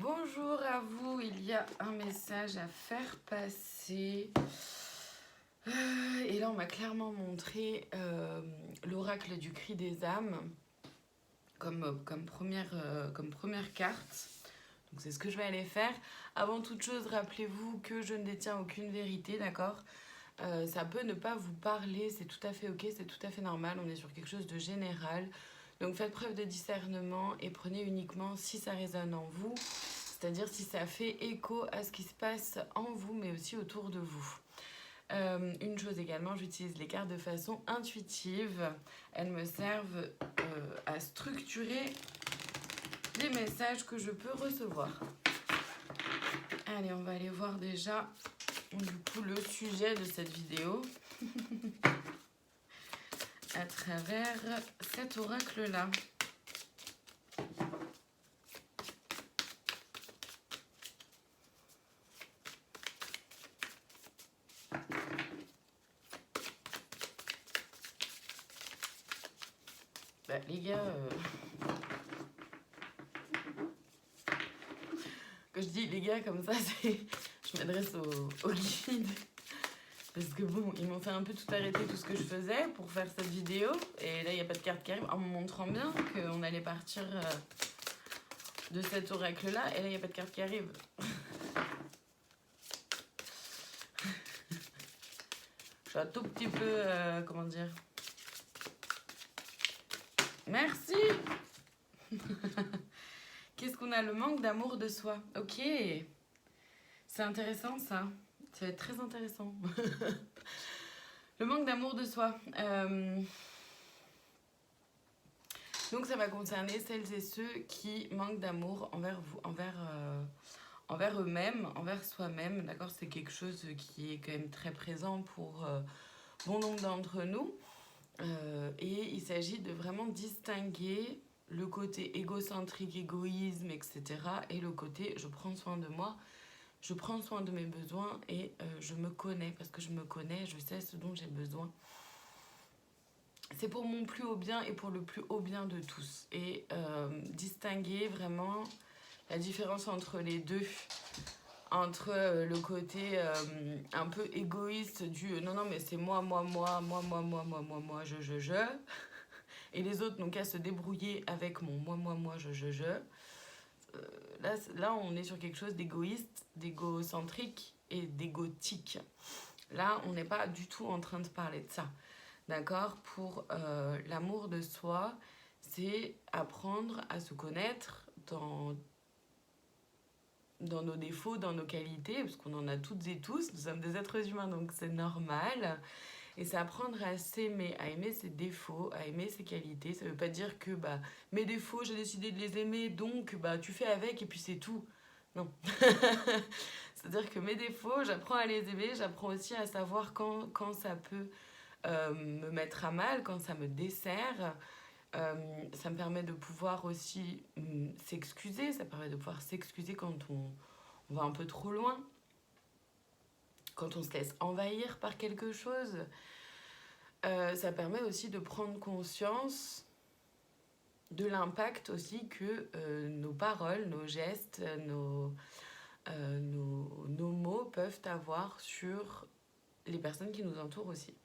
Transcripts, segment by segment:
Bonjour à vous, il y a un message à faire passer. Et là, on m'a clairement montré l'oracle du cri des âmes comme première carte. Donc c'est ce que je vais aller faire. Avant toute chose, rappelez-vous que je ne détiens aucune vérité, d'accord ? Ça peut ne pas vous parler, c'est tout à fait ok, c'est tout à fait normal, on est sur quelque chose de général. Donc faites preuve de discernement et prenez uniquement si ça résonne en vous, c'est-à-dire si ça fait écho à ce qui se passe en vous, mais aussi autour de vous. Une chose également, j'utilise les cartes de façon intuitive. Elles me servent à structurer les messages que je peux recevoir. Allez, on va aller voir déjà du coup le sujet de cette vidéo à travers cet oracle-là. Bah, les gars, quand je dis les gars comme ça, c'est je m'adresse aux guides. Parce que bon, ils m'ont fait un peu tout arrêter tout ce que je faisais pour faire cette vidéo. Et là, il n'y a pas de carte qui arrive en me montrant bien qu'on allait partir de cet oracle-là. Et là, il n'y a pas de carte qui arrive. Je suis un tout petit peu... comment dire ? Merci. Qu'est-ce qu'on a ? Le manque d'amour de soi. Ok. C'est intéressant, ça. Ça va être très intéressant. Le manque d'amour de soi. Donc ça va concerner celles et ceux qui manquent d'amour envers vous, envers eux-mêmes, envers soi-même. D'accord, c'est quelque chose qui est quand même très présent pour bon nombre d'entre nous. Et il s'agit de vraiment distinguer le côté égocentrique, égoïsme, etc. et le côté je prends soin de moi, je prends soin de mes besoins et je me connais. Parce que je me connais, je sais ce dont j'ai besoin. C'est pour mon plus haut bien et pour le plus haut bien de tous. Et distinguer vraiment la différence entre les deux. Entre le côté un peu égoïste du non, mais c'est moi, je. Et les autres n'ont qu'à se débrouiller avec mon moi, je. Là, on est sur quelque chose d'égoïste, d'égocentrique et d'égotique. Là, on n'est pas du tout en train de parler de ça. D'accord ? Pour l'amour de soi, c'est apprendre à se connaître dans nos défauts, dans nos qualités, parce qu'on en a toutes et tous, nous sommes des êtres humains, donc c'est normal. Et c'est apprendre à s'aimer, à aimer ses défauts, à aimer ses qualités. Ça veut pas dire que mes défauts, j'ai décidé de les aimer, donc tu fais avec et puis c'est tout. Non. C'est-à-dire que mes défauts, j'apprends à les aimer, j'apprends aussi à savoir quand ça peut me mettre à mal, quand ça me dessert. Ça me permet de pouvoir aussi s'excuser, ça permet de pouvoir s'excuser quand on va un peu trop loin, quand on se laisse envahir par quelque chose. Ça permet aussi de prendre conscience de l'impact aussi que nos paroles, nos gestes, nos mots peuvent avoir sur les personnes qui nous entourent aussi.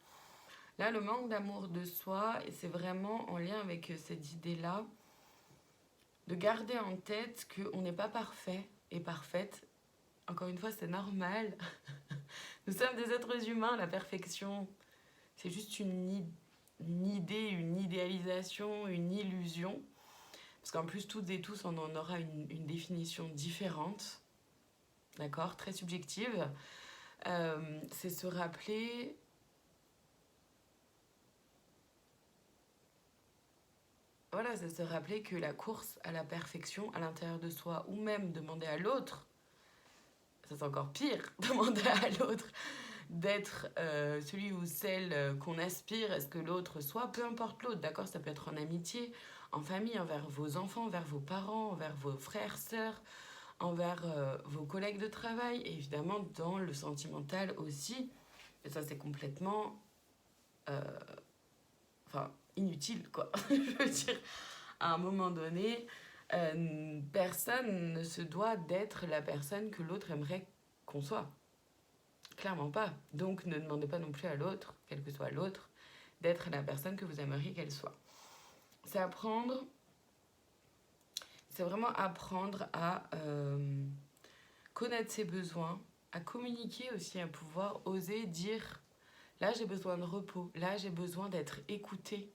Là, le manque d'amour de soi, et c'est vraiment en lien avec cette idée-là, de garder en tête qu'on n'est pas parfait et parfaite. Encore une fois, c'est normal. Nous sommes des êtres humains, la perfection, c'est juste une idée, une idéalisation, une illusion. Parce qu'en plus, toutes et tous, on en aura une définition différente, d'accord, très subjective. C'est se rappeler... Voilà, c'est se rappeler que la course à la perfection à l'intérieur de soi, ou même demander à l'autre, ça c'est encore pire, demander à l'autre d'être celui ou celle qu'on aspire à ce que l'autre soit, peu importe l'autre, d'accord ? Ça peut être en amitié, en famille, envers vos enfants, envers vos parents, envers vos frères, sœurs, envers vos collègues de travail, et évidemment dans le sentimental aussi. Et ça c'est complètement... inutile, quoi. Je veux dire, à un moment donné, Personne ne se doit d'être la personne que l'autre aimerait qu'on soit. Clairement pas. Donc ne demandez pas non plus à l'autre, quel que soit l'autre, d'être la personne que vous aimeriez qu'elle soit. C'est apprendre, c'est vraiment apprendre à connaître ses besoins, à communiquer aussi, à pouvoir oser dire là j'ai besoin de repos, là j'ai besoin d'être écoutée.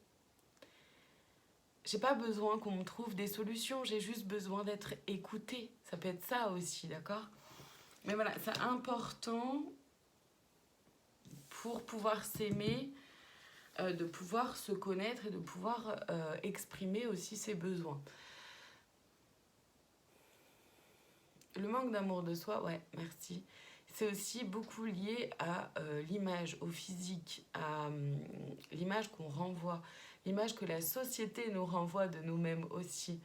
J'ai pas besoin qu'on me trouve des solutions, j'ai juste besoin d'être écoutée. Ça peut être ça aussi, d'accord? Mais voilà, c'est important pour pouvoir s'aimer, de pouvoir se connaître et de pouvoir exprimer aussi ses besoins. Le manque d'amour de soi, ouais, merci. C'est aussi beaucoup lié à l'image, au physique, à l'image qu'on renvoie, l'image que la société nous renvoie de nous-mêmes aussi,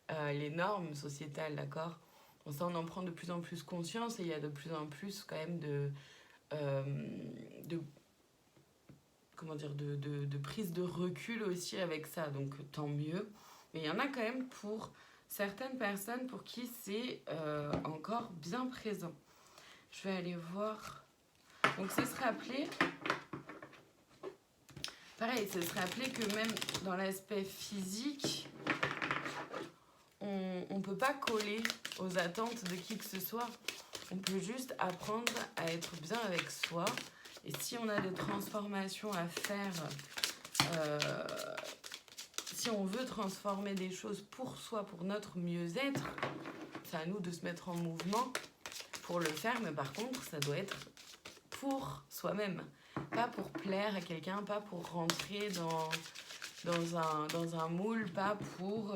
les normes sociétales, d'accord? Bon, ça, on en prend de plus en plus conscience et il y a de plus en plus quand même de comment dire, de prise de recul aussi avec ça, donc tant mieux. Mais il y en a quand même pour certaines personnes pour qui c'est encore bien présent. Je vais aller voir. Donc c'est se rappeler, pareil, c'est se rappeler que même dans l'aspect physique, on ne peut pas coller aux attentes de qui que ce soit. On peut juste apprendre à être bien avec soi. Et si on a des transformations à faire, si on veut transformer des choses pour soi, pour notre mieux-être, c'est à nous de se mettre en mouvement pour le faire. Mais par contre, ça doit être pour soi-même. Pas pour plaire à quelqu'un, pas pour rentrer dans un moule, pas pour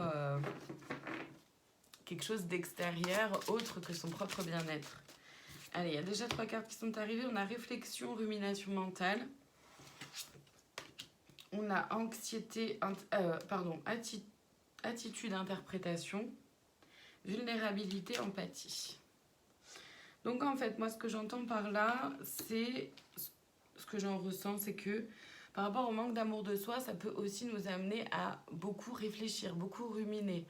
quelque chose d'extérieur autre que son propre bien-être. Allez, il y a déjà 3 cartes qui sont arrivées. On a réflexion, rumination mentale. On a anxiété, attitude, interprétation, vulnérabilité, empathie. Donc en fait, moi ce que j'entends par là, c'est ce que j'en ressens, c'est que par rapport au manque d'amour de soi, ça peut aussi nous amener à beaucoup réfléchir, beaucoup ruminer.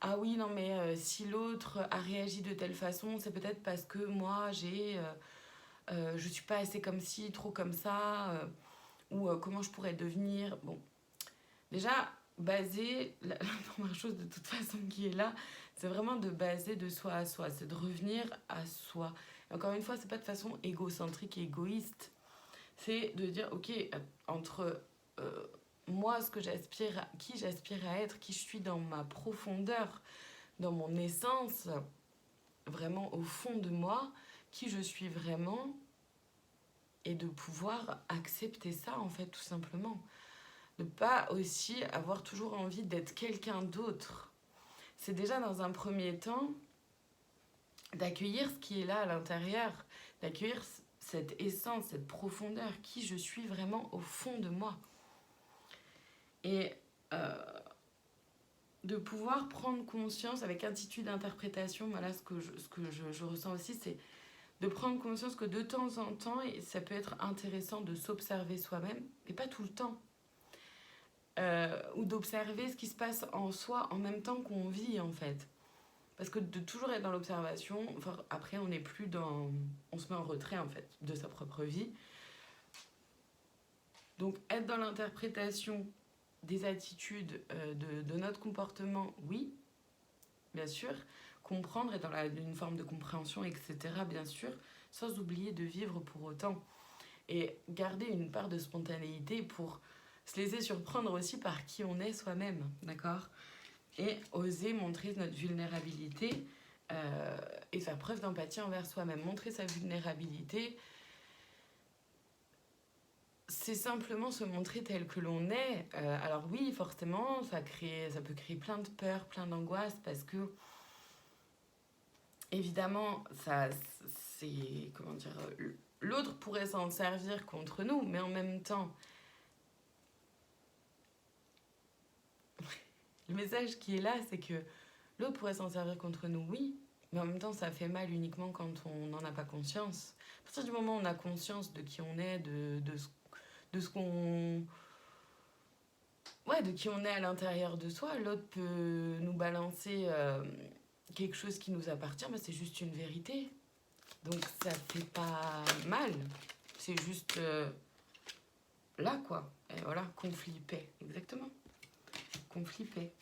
Ah oui, non mais si l'autre a réagi de telle façon, c'est peut-être parce que moi je suis pas assez comme ci, trop comme ça, ou comment je pourrais devenir. Bon, déjà, baser, la première chose de toute façon qui est là, c'est vraiment de baser de soi à soi, c'est de revenir à soi. Et encore une fois, c'est pas de façon égocentrique et égoïste, c'est de dire, ok, entre moi, ce que j'aspire, qui j'aspire à être, qui je suis dans ma profondeur, dans mon essence, vraiment au fond de moi, qui je suis vraiment, et de pouvoir accepter ça, en fait, tout simplement. Ne pas aussi avoir toujours envie d'être quelqu'un d'autre. C'est déjà dans un premier temps d'accueillir ce qui est là à l'intérieur, d'accueillir cette essence, cette profondeur, qui je suis vraiment au fond de moi. Et de pouvoir prendre conscience avec attitude d'interprétation, voilà ce que je ressens aussi, c'est de prendre conscience que de temps en temps, et ça peut être intéressant de s'observer soi-même, mais pas tout le temps. Ou d'observer ce qui se passe en soi en même temps qu'on vit en fait. Parce que de toujours être dans l'observation, enfin, après on n'est plus dans... On se met en retrait en fait de sa propre vie. Donc être dans l'interprétation des attitudes, de notre comportement, oui, bien sûr. Comprendre, être dans une forme de compréhension, etc., bien sûr, sans oublier de vivre pour autant. Et garder une part de spontanéité pour se laisser surprendre aussi par qui on est soi-même, d'accord? Et oser montrer notre vulnérabilité et faire preuve d'empathie envers soi-même. Montrer sa vulnérabilité, c'est simplement se montrer tel que l'on est. Alors oui, forcément, ça peut créer plein de peurs, plein d'angoisses, parce que, évidemment, ça, c'est, comment dire, l'autre pourrait s'en servir contre nous, mais en même temps, le message qui est là, c'est que l'autre pourrait s'en servir contre nous, oui, mais en même temps, ça fait mal uniquement quand on n'en a pas conscience. À partir du moment où on a conscience de qui on est, de ce qu'on... ouais, de qui on est à l'intérieur de soi. L'autre peut nous balancer quelque chose qui nous appartient, mais c'est juste une vérité. Donc ça fait pas mal. C'est juste là, quoi. Et voilà, conflit, paix. Exactement. Conflit, paix.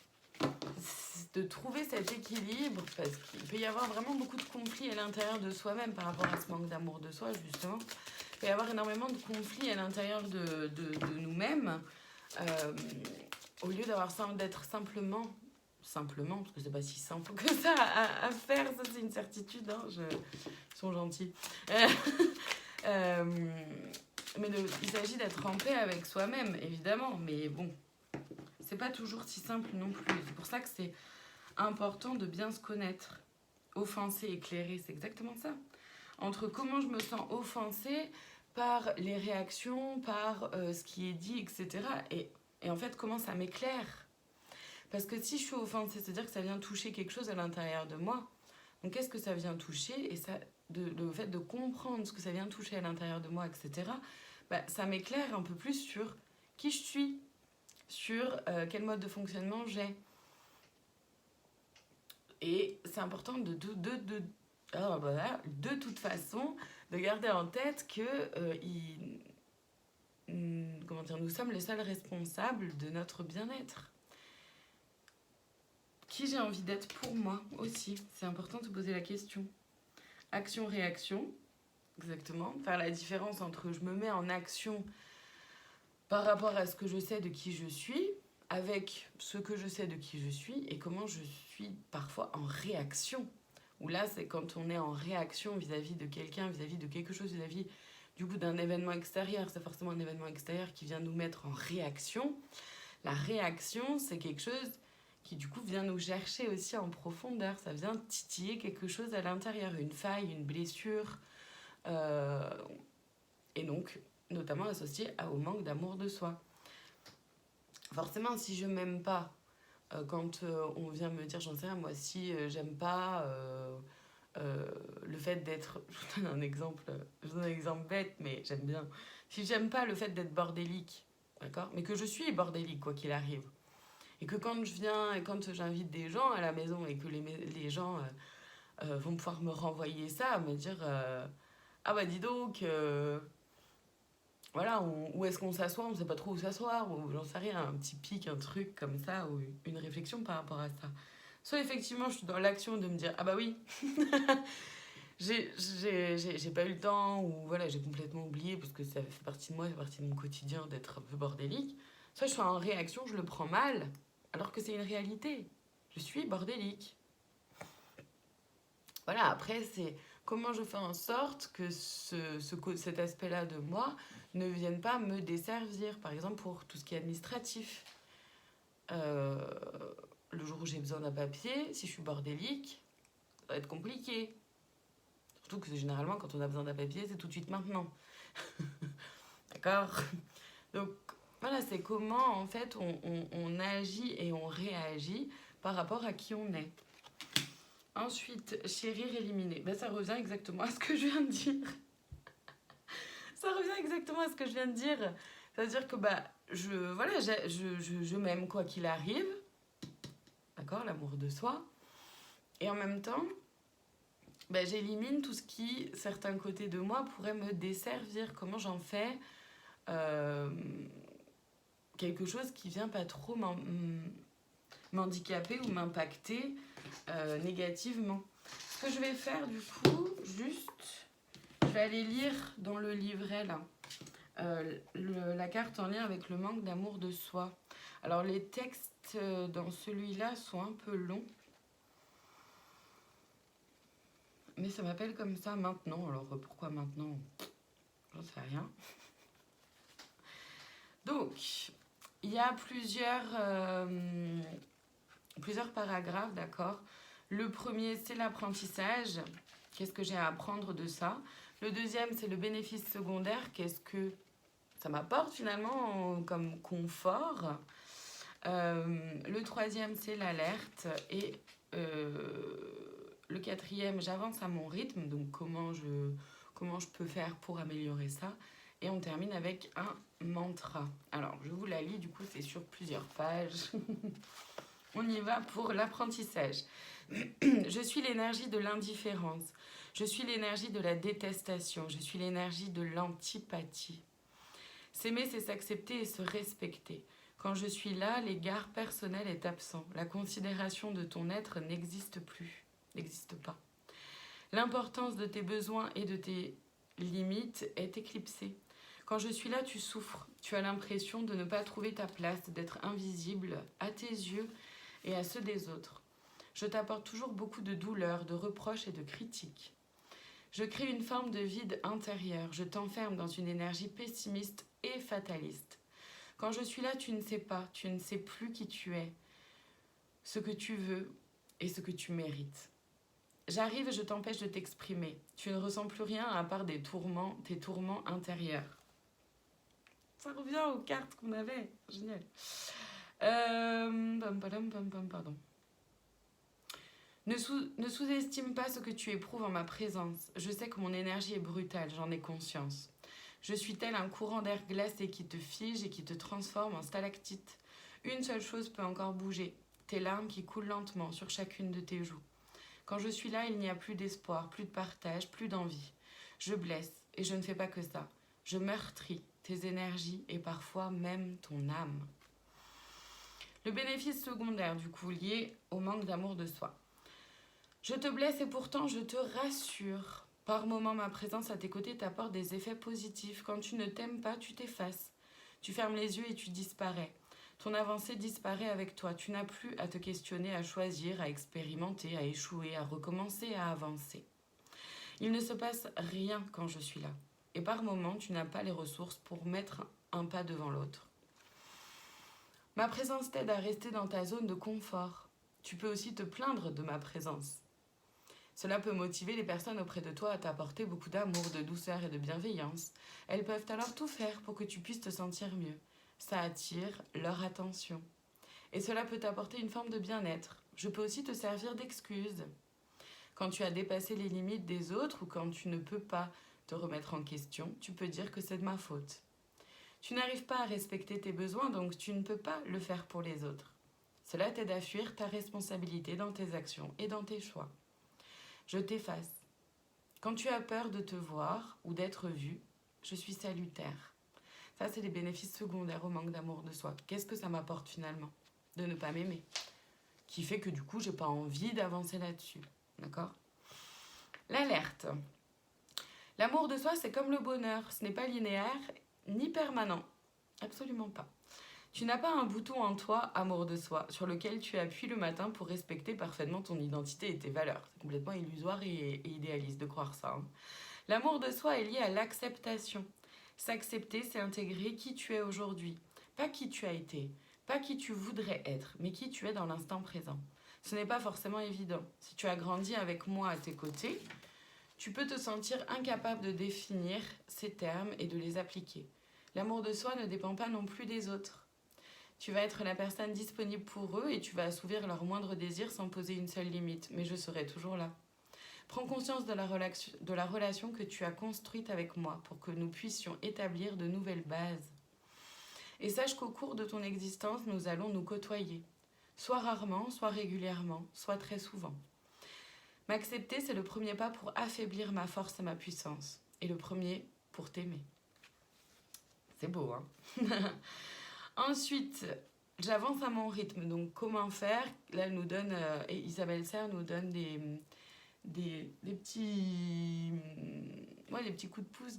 De trouver cet équilibre, parce qu'il peut y avoir vraiment beaucoup de conflits à l'intérieur de soi-même par rapport à ce manque d'amour de soi, justement. Il peut y avoir énormément de conflits à l'intérieur de nous-mêmes, au lieu d'être simplement, parce que c'est pas si simple que ça à faire, ça c'est une certitude, hein, ils sont gentils. Mais il s'agit d'être en paix avec soi-même, évidemment, mais bon, c'est pas toujours si simple non plus. C'est pour ça que c'est important de bien se connaître. Offensé, éclairé, c'est exactement ça. Entre comment je me sens offensée par les réactions, par ce qui est dit, etc. Et en fait, comment ça m'éclaire. Parce que si je suis offensée, c'est-à-dire que ça vient toucher quelque chose à l'intérieur de moi. Donc qu'est-ce que ça vient toucher? Et ça, le fait de comprendre ce que ça vient toucher à l'intérieur de moi, etc., bah, ça m'éclaire un peu plus sur qui je suis, sur quel mode de fonctionnement j'ai. Et c'est important de toute façon de garder en tête que nous sommes les seuls responsables de notre bien-être. Qui j'ai envie d'être pour moi aussi. C'est important de se poser la question. Action-réaction, exactement. Faire la différence entre je me mets en action par rapport à ce que je sais de qui je suis, avec ce que je sais de qui je suis, et comment je suis parfois en réaction. Où là, c'est quand on est en réaction vis-à-vis de quelqu'un, vis-à-vis de quelque chose, vis-à-vis du coup d'un événement extérieur. C'est forcément un événement extérieur qui vient nous mettre en réaction. La réaction, c'est quelque chose qui du coup vient nous chercher aussi en profondeur. Ça vient titiller quelque chose à l'intérieur, une faille, une blessure. Et donc, notamment associé au manque d'amour de soi. Forcément, si je m'aime pas, quand on vient me dire, j'en sais rien, moi, si j'aime pas le fait d'être... Je vous donne un exemple bête, mais j'aime bien. Si j'aime pas le fait d'être bordélique, d'accord? Mais que je suis bordélique, quoi qu'il arrive. Et que quand je viens et quand j'invite des gens à la maison et que les gens vont pouvoir me renvoyer ça, me dire ah bah dis donc, voilà, où est-ce qu'on s'assoit, on ne sait pas trop où s'asseoir, ou j'en sais rien, un petit pic, un truc comme ça, ou une réflexion par rapport à ça. Soit effectivement je suis dans l'action de me dire ah bah oui, j'ai pas eu le temps, ou voilà, j'ai complètement oublié parce que ça fait partie de moi, ça fait partie de mon quotidien d'être un peu bordélique. Soit je suis en réaction, je le prends mal, alors que c'est une réalité. Je suis bordélique. Voilà, après, c'est comment je fais en sorte que cet aspect-là de moi ne vienne pas me desservir. Par exemple, pour tout ce qui est administratif. Le jour où j'ai besoin d'un papier, si je suis bordélique, ça va être compliqué. Surtout que généralement, quand on a besoin d'un papier, c'est tout de suite maintenant. D'accord? Donc, voilà, c'est comment, en fait, on agit et on réagit par rapport à qui on est. Ensuite, chérir, éliminer. Ben, ça revient exactement à ce que je viens de dire. Ça revient exactement à ce que je viens de dire. C'est-à-dire que bah, je m'aime quoi qu'il arrive. D'accord? L'amour de soi. Et en même temps, bah, j'élimine tout ce qui, certains côtés de moi, pourraient me desservir. Comment j'en fais quelque chose qui vient pas trop m'handicaper ou m'impacter négativement. Ce que je vais faire du coup, juste, je vais aller lire dans le livret là, la carte en lien avec le manque d'amour de soi. Alors les textes dans celui-là sont un peu longs, mais ça m'appelle comme ça maintenant. Alors pourquoi maintenant? J'en sais rien. Donc, il y a plusieurs paragraphes, d'accord? Le premier, c'est l'apprentissage. Qu'est-ce que j'ai à apprendre de ça? Le deuxième, c'est le bénéfice secondaire. Qu'est-ce que ça m'apporte finalement comme confort? Le troisième, c'est l'alerte. Et le quatrième, j'avance à mon rythme. Donc, comment je peux faire pour améliorer ça? Et on termine avec un mantra. Alors, je vous la lis, du coup, c'est sur plusieurs pages. On y va pour l'apprentissage. Je suis l'énergie de l'indifférence. Je suis l'énergie de la détestation. Je suis l'énergie de l'antipathie. S'aimer, c'est s'accepter et se respecter. Quand je suis là, l'égard personnel est absent. La considération de ton être n'existe plus, n'existe pas. L'importance de tes besoins et de tes limites est éclipsée. Quand je suis là, tu souffres. Tu as l'impression de ne pas trouver ta place, d'être invisible à tes yeux et à ceux des autres. Je t'apporte toujours beaucoup de douleur, de reproches et de critiques. Je crée une forme de vide intérieur. Je t'enferme dans une énergie pessimiste et fataliste. Quand je suis là, tu ne sais pas, tu ne sais plus qui tu es, ce que tu veux et ce que tu mérites. J'arrive et je t'empêche de t'exprimer. Tu ne ressens plus rien à part tes tourments intérieurs. Ça revient aux cartes qu'on avait. Génial. Pardon. Ne sous-estime pas ce que tu éprouves en ma présence. Je sais que mon énergie est brutale, j'en ai conscience. Je suis tel un courant d'air glacé qui te fige et qui te transforme en stalactite. Une seule chose peut encore bouger, tes larmes qui coulent lentement sur chacune de tes joues. Quand je suis là, il n'y a plus d'espoir, plus de partage, plus d'envie. Je blesse, et je ne fais pas que ça. Je meurtris tes énergies et parfois même ton âme. Le bénéfice secondaire, du coup, lié au manque d'amour de soi. Je te blesse et pourtant je te rassure. Par moments, ma présence à tes côtés t'apporte des effets positifs. Quand tu ne t'aimes pas, tu t'effaces. Tu fermes les yeux et tu disparais. Ton avancée disparaît avec toi. Tu n'as plus à te questionner, à choisir, à expérimenter, à échouer, à recommencer, à avancer. Il ne se passe rien quand je suis là. Et par moments, tu n'as pas les ressources pour mettre un pas devant l'autre. Ma présence t'aide à rester dans ta zone de confort. Tu peux aussi te plaindre de ma présence. Cela peut motiver les personnes auprès de toi à t'apporter beaucoup d'amour, de douceur et de bienveillance. Elles peuvent alors tout faire pour que tu puisses te sentir mieux. Ça attire leur attention. Et cela peut t'apporter une forme de bien-être. Je peux aussi te servir d'excuse. Quand tu as dépassé les limites des autres ou quand tu ne peux pas te remettre en question, tu peux dire que c'est de ma faute. Tu n'arrives pas à respecter tes besoins, donc tu ne peux pas le faire pour les autres. Cela t'aide à fuir ta responsabilité dans tes actions et dans tes choix. Je t'efface. Quand tu as peur de te voir ou d'être vu, je suis salutaire. Ça, c'est les bénéfices secondaires au manque d'amour de soi. Qu'est-ce que ça m'apporte finalement de ne pas m'aimer? Qui fait que du coup, j'ai pas envie d'avancer là-dessus. D'accord? L'alerte. L'amour de soi, c'est comme le bonheur. Ce n'est pas linéaire ni permanent. Absolument pas. Tu n'as pas un bouton en toi, amour de soi, sur lequel tu appuies le matin pour respecter parfaitement ton identité et tes valeurs. C'est complètement illusoire et idéaliste de croire ça. L'amour de soi est lié à l'acceptation. S'accepter, c'est intégrer qui tu es aujourd'hui. Pas qui tu as été, pas qui tu voudrais être, mais qui tu es dans l'instant présent. Ce n'est pas forcément évident. Si tu as grandi avec moi à tes côtés, tu peux te sentir incapable de définir ces termes et de les appliquer. L'amour de soi ne dépend pas non plus des autres. Tu vas être la personne disponible pour eux et tu vas assouvir leurs moindres désirs sans poser une seule limite, mais je serai toujours là. Prends conscience de la relation que tu as construite avec moi pour que nous puissions établir de nouvelles bases. Et sache qu'au cours de ton existence, nous allons nous côtoyer, soit rarement, soit régulièrement, soit très souvent. M'accepter, c'est le premier pas pour affaiblir ma force et ma puissance, et le premier pour t'aimer. C'est beau, hein? Ensuite, j'avance à mon rythme. Donc, comment faire? Là, elle nous donne, et Isabelle Serre nous donne des petits coups de pouce,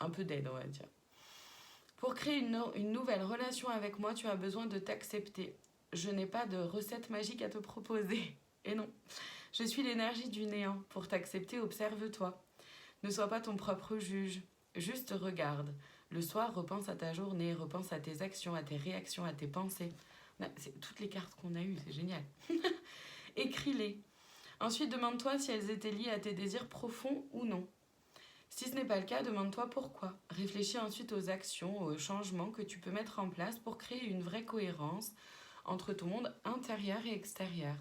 un peu d'aide, on va dire. Pour créer une nouvelle relation avec moi, tu as besoin de t'accepter. Je n'ai pas de recette magique à te proposer. Et non, je suis l'énergie du néant. Pour t'accepter, observe-toi. Ne sois pas ton propre juge. Juste regarde. Le soir, repense à ta journée, repense à tes actions, à tes réactions, à tes pensées. C'est toutes les cartes qu'on a eues, c'est génial. Écris-les. Ensuite, demande-toi si elles étaient liées à tes désirs profonds ou non. Si ce n'est pas le cas, demande-toi pourquoi. Réfléchis ensuite aux actions, aux changements que tu peux mettre en place pour créer une vraie cohérence entre ton monde intérieur et extérieur.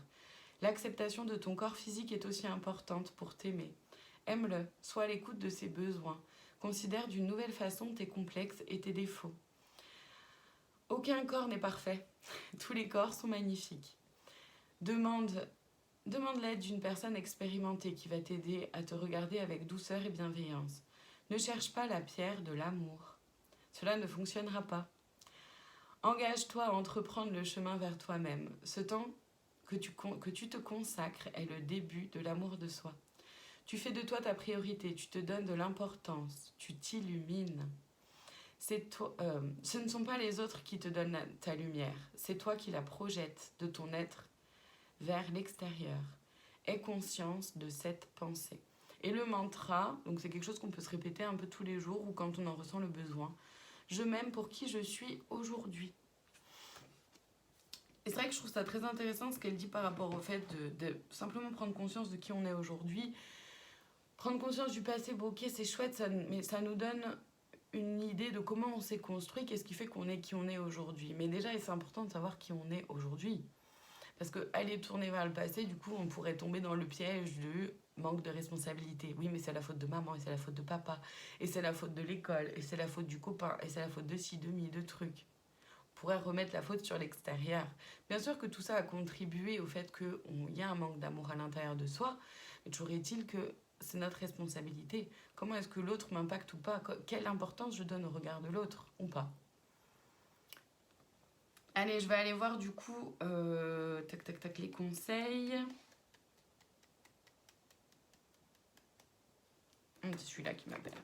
L'acceptation de ton corps physique est aussi importante pour t'aimer. Aime-le, sois à l'écoute de ses besoins. Considère d'une nouvelle façon tes complexes et tes défauts. Aucun corps n'est parfait. Tous les corps sont magnifiques. Demande l'aide d'une personne expérimentée qui va t'aider à te regarder avec douceur et bienveillance. Ne cherche pas la pierre de l'amour. Cela ne fonctionnera pas. Engage-toi à entreprendre le chemin vers toi-même. Ce temps que tu te consacres est le début de l'amour de soi. Tu fais de toi ta priorité, tu te donnes de l'importance, tu t'illumines. Ce ne sont pas les autres qui te donnent ta lumière, c'est toi qui la projettes de ton être vers l'extérieur. Aie conscience de cette pensée. Et le mantra, donc c'est quelque chose qu'on peut se répéter un peu tous les jours ou quand on en ressent le besoin. Je m'aime pour qui je suis aujourd'hui. Et c'est vrai que je trouve ça très intéressant ce qu'elle dit par rapport au fait de simplement prendre conscience de qui on est aujourd'hui. Prendre conscience du passé, bon, ok, c'est chouette, mais ça nous donne une idée de comment on s'est construit, qu'est-ce qui fait qu'on est qui on est aujourd'hui. Mais déjà, c'est important de savoir qui on est aujourd'hui. Parce qu'aller tourner vers le passé, du coup, on pourrait tomber dans le piège du manque de responsabilité. Oui, mais c'est la faute de maman, et c'est la faute de papa, et c'est la faute de l'école, et c'est la faute du copain, et c'est la faute de ci, de mi, de trucs. On pourrait remettre la faute sur l'extérieur. Bien sûr que tout ça a contribué au fait qu'il y a un manque d'amour à l'intérieur de soi, mais toujours est-il que c'est notre responsabilité. Comment est-ce que l'autre m'impacte ou pas? Quelle importance je donne au regard de l'autre ou pas? Allez, je vais aller voir du coup les conseils. C'est celui-là qui m'appelle.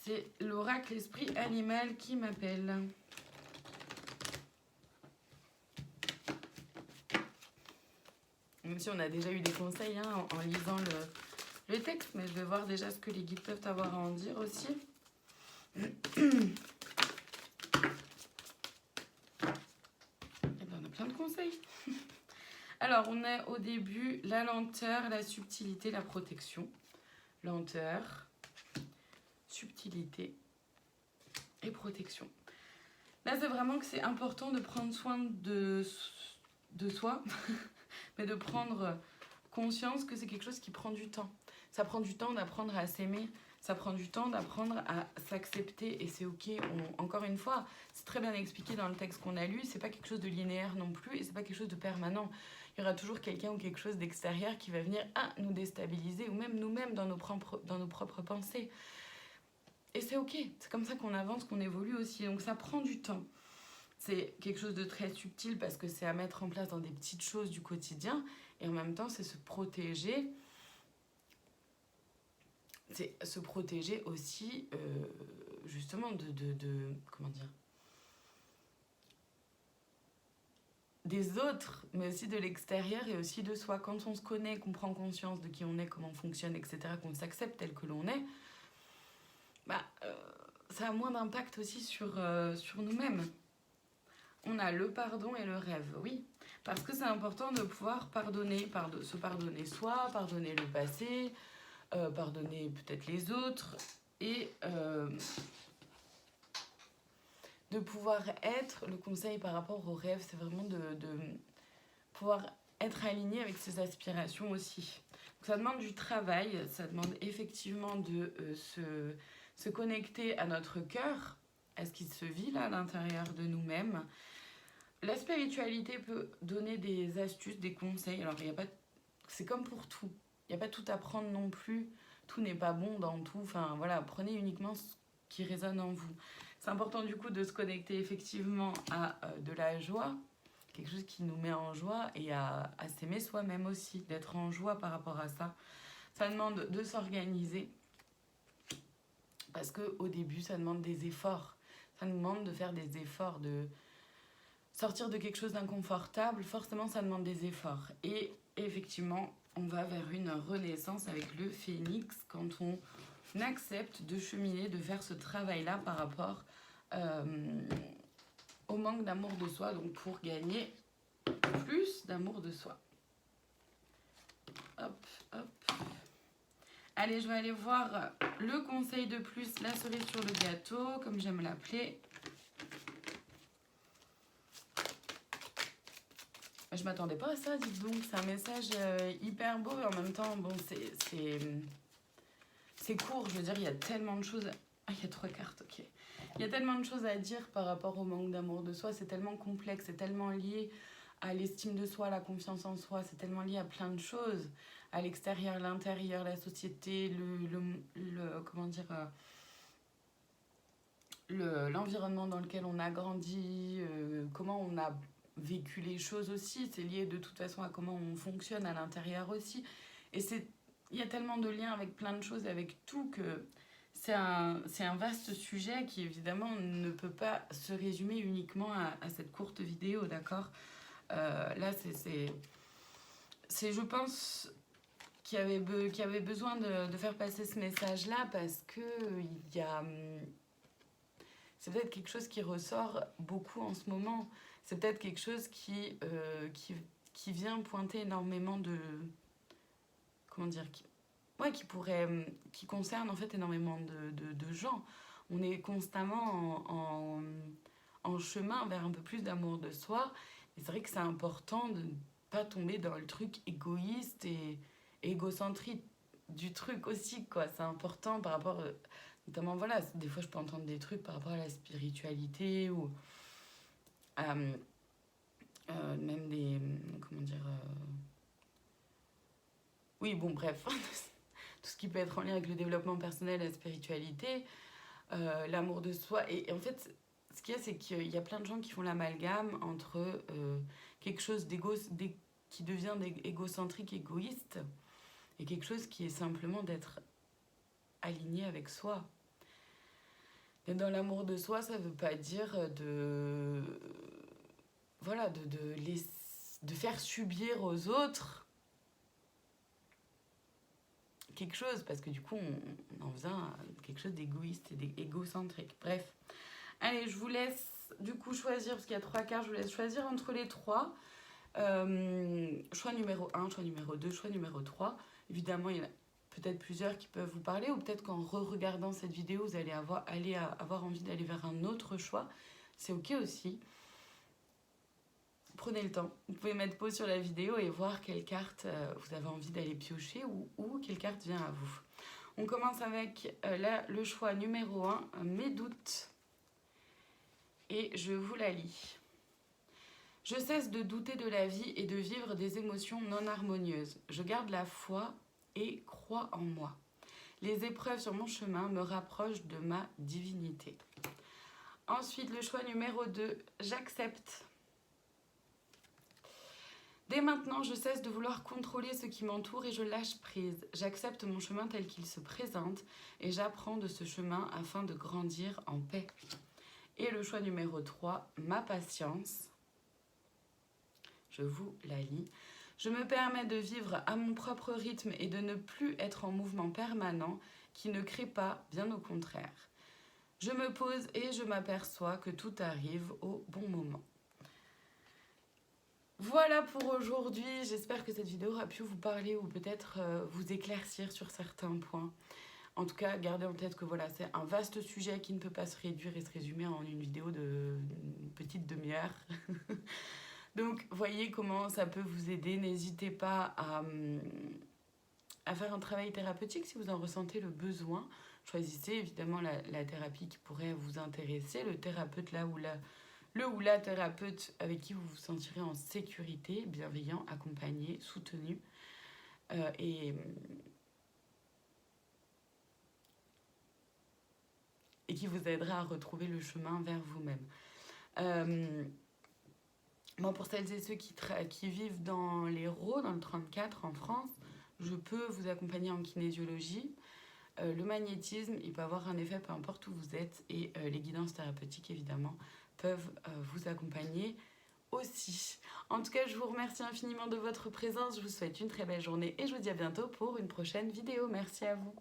C'est l'oracle esprit animal qui m'appelle. Même si on a déjà eu des conseils hein, en lisant le texte, mais je vais voir déjà ce que les guides peuvent avoir à en dire aussi. Et bien, on a plein de conseils. Alors, on est au début, la lenteur, la subtilité, la protection. Lenteur, subtilité et protection. Là, c'est vraiment que c'est important de prendre soin de soi, mais de prendre conscience que c'est quelque chose qui prend du temps. Ça prend du temps d'apprendre à s'aimer, ça prend du temps d'apprendre à s'accepter et c'est ok. Encore une fois, c'est très bien expliqué dans le texte qu'on a lu, c'est pas quelque chose de linéaire non plus et c'est pas quelque chose de permanent. Il y aura toujours quelqu'un ou quelque chose d'extérieur qui va venir nous déstabiliser ou même nous-mêmes dans nos propres pensées. Et c'est ok, c'est comme ça qu'on avance, qu'on évolue aussi. Donc ça prend du temps. C'est quelque chose de très subtil parce que c'est à mettre en place dans des petites choses du quotidien. Et en même temps, c'est se protéger. C'est se protéger aussi, justement, comment dire, des autres, mais aussi de l'extérieur et aussi de soi. Quand on se connaît, qu'on prend conscience de qui on est, comment on fonctionne, etc., qu'on s'accepte tel que l'on est, ça a moins d'impact aussi sur nous-mêmes. On a le pardon et le rêve, oui. Parce que c'est important de pouvoir pardonner, se pardonner soi, pardonner le passé, pardonner peut-être les autres et de pouvoir être, le conseil par rapport au rêve, c'est vraiment de pouvoir être aligné avec ses aspirations aussi. Donc ça demande du travail, ça demande effectivement de se connecter à notre cœur, à ce qui se vit là à l'intérieur de nous-mêmes. La spiritualité peut donner des astuces, des conseils. Alors, c'est comme pour tout. Il n'y a pas tout à prendre non plus. Tout n'est pas bon dans tout. Enfin, voilà, prenez uniquement ce qui résonne en vous. C'est important du coup de se connecter effectivement à de la joie, quelque chose qui nous met en joie et à s'aimer soi-même aussi, d'être en joie par rapport à ça. Ça demande de s'organiser parce qu'au début, ça demande des efforts. Ça nous demande de faire des efforts, de sortir de quelque chose d'inconfortable. Forcément, ça demande des efforts. Et effectivement, on va vers une renaissance avec le phénix quand on accepte de cheminer, de faire ce travail-là par rapport au manque d'amour de soi, donc pour gagner plus d'amour de soi. Hop, hop. Allez, je vais aller voir le conseil de plus, la cerise sur le gâteau, comme j'aime l'appeler. Je m'attendais pas à ça, dites donc. C'est un message hyper beau et en même temps, bon, c'est c'est court, je veux dire, il y a tellement de choses... Ah, il y a 3 cartes, ok. Il y a tellement de choses à dire par rapport au manque d'amour de soi, c'est tellement complexe, c'est tellement lié à l'estime de soi, la confiance en soi, c'est tellement lié à plein de choses, à l'extérieur, l'intérieur, la société, comment dire, l'environnement dans lequel on a grandi, comment on a vécu les choses aussi, c'est lié de toute façon à comment on fonctionne à l'intérieur aussi. Et il y a tellement de liens avec plein de choses, avec tout, que c'est un vaste sujet qui évidemment ne peut pas se résumer uniquement à cette courte vidéo, d'accord. Là, c'est, je pense, qu'il y avait besoin de faire passer ce message-là parce que il y a... C'est peut-être quelque chose qui ressort beaucoup en ce moment. C'est peut-être quelque chose qui vient pointer énormément de... Comment dire, qui concerne en fait énormément de gens. On est constamment en chemin vers un peu plus d'amour de soi. Et c'est vrai que c'est important de ne pas tomber dans le truc égoïste et égocentrique du truc aussi, quoi. C'est important par rapport... notamment, voilà, des fois je peux entendre des trucs par rapport à la spiritualité ou même des... Comment dire... Oui, bon, bref. Tout ce qui peut être en lien avec le développement personnel, la spiritualité, l'amour de soi. Et en fait, ce qu'il y a, c'est qu'il y a plein de gens qui font l'amalgame entre quelque chose qui devient égocentrique, égoïste, et quelque chose qui est simplement d'être aligné avec soi. Et dans l'amour de soi, ça veut pas dire voilà, de faire subir aux autres quelque chose, parce que du coup on en vient à quelque chose d'égoïste et d'égocentrique. Bref, allez, je vous laisse du coup choisir, parce qu'il y a 3 cartes, je vous laisse choisir entre les 3. Choix numéro 1, choix numéro 2, choix numéro 3. Évidemment, il y en a peut-être plusieurs qui peuvent vous parler, ou peut-être qu'en re-regardant cette vidéo, vous allez avoir envie d'aller vers un autre choix. C'est ok aussi. Prenez le temps. Vous pouvez mettre pause sur la vidéo et voir quelle carte vous avez envie d'aller piocher ou quelle carte vient à vous. On commence avec le choix numéro 1, mes doutes. Et je vous la lis. Je cesse de douter de la vie et de vivre des émotions non harmonieuses. Je garde la foi et crois en moi. Les épreuves sur mon chemin me rapprochent de ma divinité. Ensuite, le choix numéro 2, j'accepte. Dès maintenant, je cesse de vouloir contrôler ce qui m'entoure et je lâche prise. J'accepte mon chemin tel qu'il se présente et j'apprends de ce chemin afin de grandir en paix. Et le choix numéro 3, ma patience. Je vous la lis. Je me permets de vivre à mon propre rythme et de ne plus être en mouvement permanent qui ne crée pas, bien au contraire. Je me pose et je m'aperçois que tout arrive au bon moment. Voilà pour aujourd'hui, j'espère que cette vidéo aura pu vous parler ou peut-être vous éclaircir sur certains points. En tout cas, gardez en tête que voilà, c'est un vaste sujet qui ne peut pas se réduire et se résumer en une vidéo d'une petite demi-heure. Donc, voyez comment ça peut vous aider. N'hésitez pas à faire un travail thérapeutique si vous en ressentez le besoin. Choisissez évidemment la thérapie qui pourrait vous intéresser, le thérapeute le ou la thérapeute avec qui vous vous sentirez en sécurité, bienveillant, accompagné, soutenu et qui vous aidera à retrouver le chemin vers vous-même. Bon, pour celles et ceux qui vivent dans l'Hérault, dans le 34 en France, je peux vous accompagner en kinésiologie. Le magnétisme, il peut avoir un effet peu importe où vous êtes et les guidances thérapeutiques, évidemment, peuvent vous accompagner aussi. En tout cas, je vous remercie infiniment de votre présence. Je vous souhaite une très belle journée et je vous dis à bientôt pour une prochaine vidéo. Merci à vous.